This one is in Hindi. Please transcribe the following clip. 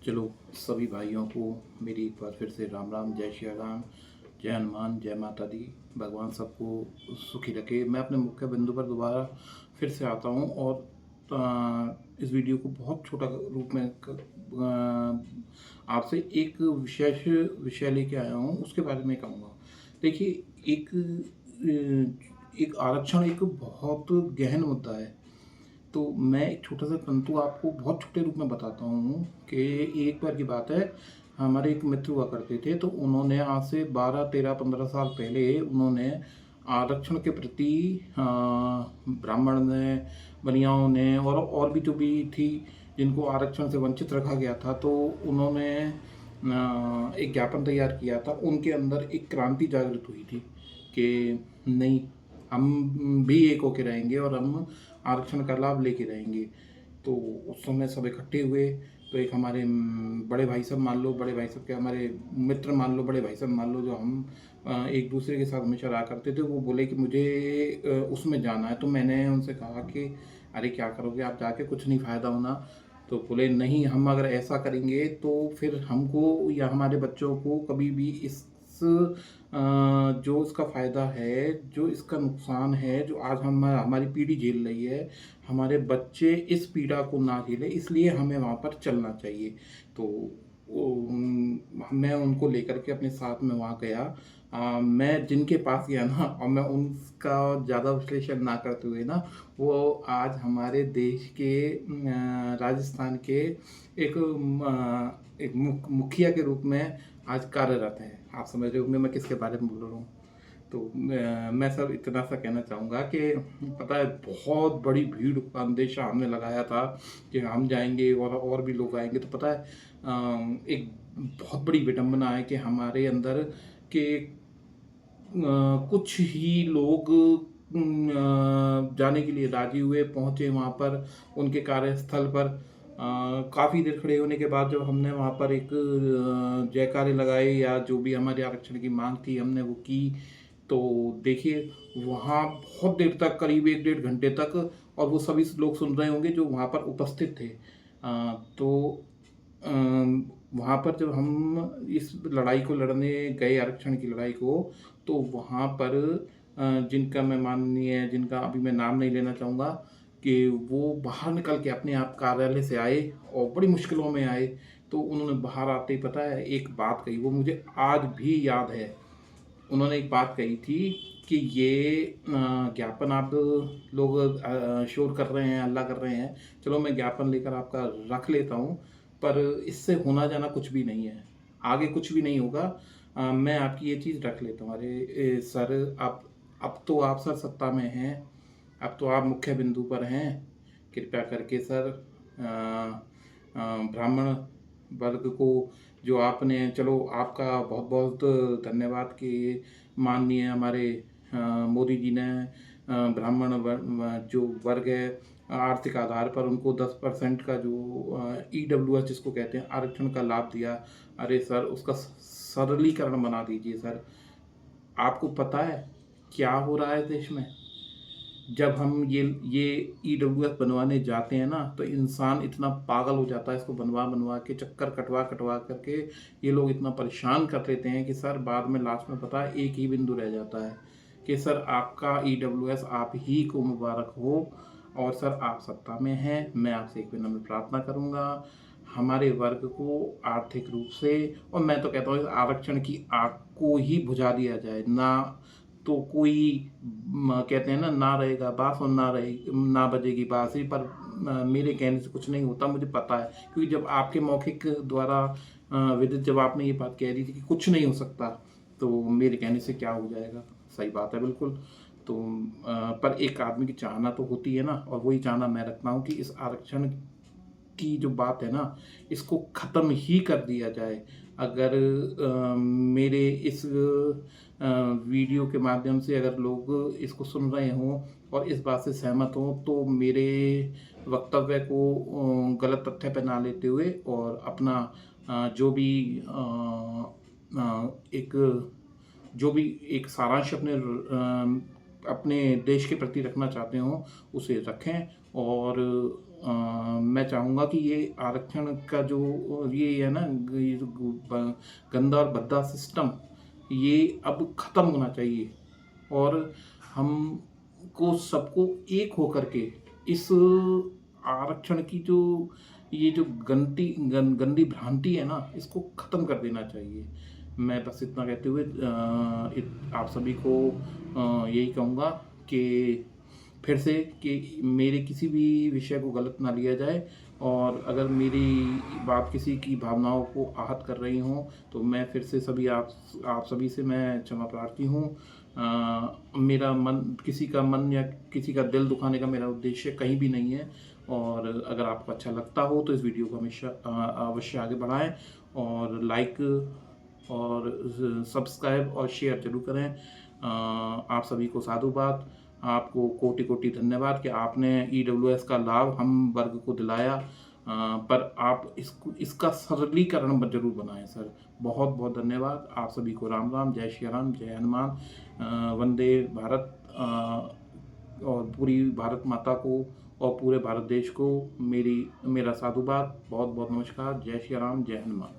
चलो सभी भाइयों को मेरी एक बार फिर से राम राम, जय श्री राम, जय हनुमान, जय माता दी। भगवान सबको सुखी रखे। मैं अपने मुख्य बिंदु पर दोबारा फिर से आता हूँ और इस वीडियो को बहुत छोटा रूप में आपसे एक विशेष विषय लेके आया हूँ, उसके बारे में कहूँगा। देखिए, एक आरक्षण एक बहुत गहन मुद्दा है। तो मैं एक छोटा सा तंतु आपको बहुत छोटे रूप में बताता हूँ कि एक बार की बात है, हमारे एक मित्र हुआ करते थे। तो उन्होंने आज से 12, 13, 15 साल पहले उन्होंने आरक्षण के प्रति ब्राह्मण ने, बनियाओं ने और भी जो भी थी जिनको आरक्षण से वंचित रखा गया था, तो उन्होंने एक ज्ञापन तैयार किया था। उनके अंदर एक क्रांति जागृत हुई थी कि नहीं, हम भी एक होके रहेंगे और हम आरक्षण का लाभ लेके रहेंगे। तो उस समय सब इकट्ठे हुए। तो एक हमारे बड़े भाई साहब मान लो, बड़े भाई साहब के हमारे मित्र मान लो, बड़े भाई साहब मान लो, जो हम एक दूसरे के साथ हमेशा रहा करते थे, वो बोले कि मुझे उसमें जाना है। तो मैंने उनसे कहा कि अरे क्या करोगे आप जाके, कुछ नहीं फ़ायदा होना। तो बोले नहीं, हम अगर ऐसा करेंगे तो फिर हमको या हमारे बच्चों को कभी भी इस जो इसका फ़ायदा है, जो इसका नुकसान है, जो आज हम हमारी पीढ़ी झेल रही है, हमारे बच्चे इस पीड़ा को ना झेलें, इसलिए हमें वहाँ पर चलना चाहिए। तो मैं उनको लेकर के अपने साथ में वहाँ गया। मैं जिनके पास गया ना, और मैं उनका ज़्यादा विश्लेषण ना करते हुए ना, वो आज हमारे देश के राजस्थान के एक मुखिया के रूप में आज कार्यरत हैं। आप समझ रहे होंगे मैं किसके बारे में बोल रहा हूँ। तो मैं सर इतना सा कहना चाहूँगा कि पता है, बहुत बड़ी भीड़ का अंदेशा हमने लगाया था कि हम जाएंगे और भी लोग आएंगे। तो पता है, एक बहुत बड़ी विडंबना है कि हमारे अंदर के कुछ ही लोग जाने के लिए राजी हुए, पहुँचे वहाँ पर उनके कार्यस्थल पर। काफ़ी देर खड़े होने के बाद जब हमने वहाँ पर एक जयकारे लगाए या जो भी हमारे आरक्षण की मांग थी हमने वो की, तो देखिए वहाँ बहुत देर तक, करीब 1 डेढ़ घंटे तक, और वो सभी लोग सुन रहे होंगे जो वहाँ पर उपस्थित थे। तो वहाँ पर जब हम इस लड़ाई को लड़ने गए, आरक्षण की लड़ाई को, तो वहाँ पर जिनका मैं माननीय, जिनका अभी मैं नाम नहीं लेना चाहूँगा, कि वो बाहर निकल के अपने आप कार्यालय से आए और बड़ी मुश्किलों में आए। तो उन्होंने बाहर आते ही पता है एक बात कही, वो मुझे आज भी याद है। उन्होंने एक बात कही थी कि ये ज्ञापन आप लोग शोर कर रहे हैं, हल्ला कर रहे हैं, चलो मैं ज्ञापन लेकर आपका रख लेता हूँ, पर इससे होना जाना कुछ भी नहीं है, आगे कुछ भी नहीं होगा। मैं आपकी ये चीज़ रख लेता हूँ। अरे सर, आप अब तो आप सर सत्ता में हैं, अब तो आप मुख्य बिंदु पर हैं। कृपया करके सर, ब्राह्मण वर्ग को जो आपने, चलो आपका बहुत बहुत धन्यवाद कि माननीय हमारे मोदी जी ने ब्राह्मण जो वर्ग है, आर्थिक आधार पर उनको 10% का जो EWS जिसको कहते हैं आरक्षण का लाभ दिया। अरे सर, उसका सरलीकरण बना दीजिए सर। आपको पता है क्या हो रहा है देश में? जब हम ये EWS बनवाने जाते हैं ना, तो इंसान इतना पागल हो जाता है, इसको बनवा बनवा के, चक्कर कटवा कटवा करके ये लोग इतना परेशान कर लेते हैं कि सर बाद में लास्ट में पता है एक ही बिंदु रह जाता है कि सर आपका EWS आप ही को मुबारक हो, और सर आप सत्ता में हैं। मैं आपसे एक विनम्र प्रार्थना करूंगा, हमारे वर्ग को आर्थिक रूप से, और मैं तो कहता हूँ इस आरक्षण की आग को ही बुझा दिया जाए ना। तो कोई कहते हैं ना, ना रहेगा बाँस और ना रहे, ना बजेगी बाँसुरी। पर मेरे कहने से कुछ नहीं होता, मुझे पता है, क्योंकि जब आपके मौखिक द्वारा विदित जब आपने ये बात कह दी थी कि कुछ नहीं हो सकता, तो मेरे कहने से क्या हो जाएगा। सही बात है बिल्कुल। तो पर एक आदमी की चाहना तो होती है ना, और वही चाहना मैं रखता हूँ कि इस आरक्षण की जो बात है ना, इसको ख़त्म ही कर दिया जाए। अगर मेरे इस वीडियो के माध्यम से अगर लोग इसको सुन रहे हों और इस बात से सहमत हों, तो मेरे वक्तव्य को गलत तथ्य पे ना लेते हुए, और अपना जो भी एक जो भी एक सारांश अपने देश के प्रति रखना चाहते हों, उसे रखें। और मैं चाहूँगा कि ये आरक्षण का जो ये है ना, ये जो गंदा और भद्दा सिस्टम, ये अब ख़त्म होना चाहिए। और हमको सबको एक होकर के इस आरक्षण की जो ये जो गंदी भ्रांति है ना, इसको ख़त्म कर देना चाहिए। मैं बस इतना कहते हुए आप सभी को यही कहूँगा कि फिर से कि मेरे किसी भी विषय को गलत ना लिया जाए, और अगर मेरी बात किसी की भावनाओं को आहत कर रही हों तो मैं फिर से आप सभी से मैं क्षमा प्रार्थी हूँ। मेरा मन, किसी का मन या किसी का दिल दुखाने का मेरा उद्देश्य कहीं भी नहीं है। और अगर आपको अच्छा लगता हो तो इस वीडियो को हमेशा अवश्य आगे बढ़ाएं, और लाइक और सब्सक्राइब और शेयर जरूर करें। आप सभी को साधुवाद, आपको कोटि कोटि धन्यवाद कि आपने ईडब्ल्यूएस का लाभ हम वर्ग को दिलाया। पर आप इसका सरलीकरण जरूर बनाएं सर। बहुत बहुत धन्यवाद। आप सभी को राम राम, जय श्री राम, जय हनुमान, वंदे भारत, और पूरी भारत माता को और पूरे भारत देश को मेरा साधुवाद। बहुत बहुत नमस्कार। जय श्री राम, जय हनुमान।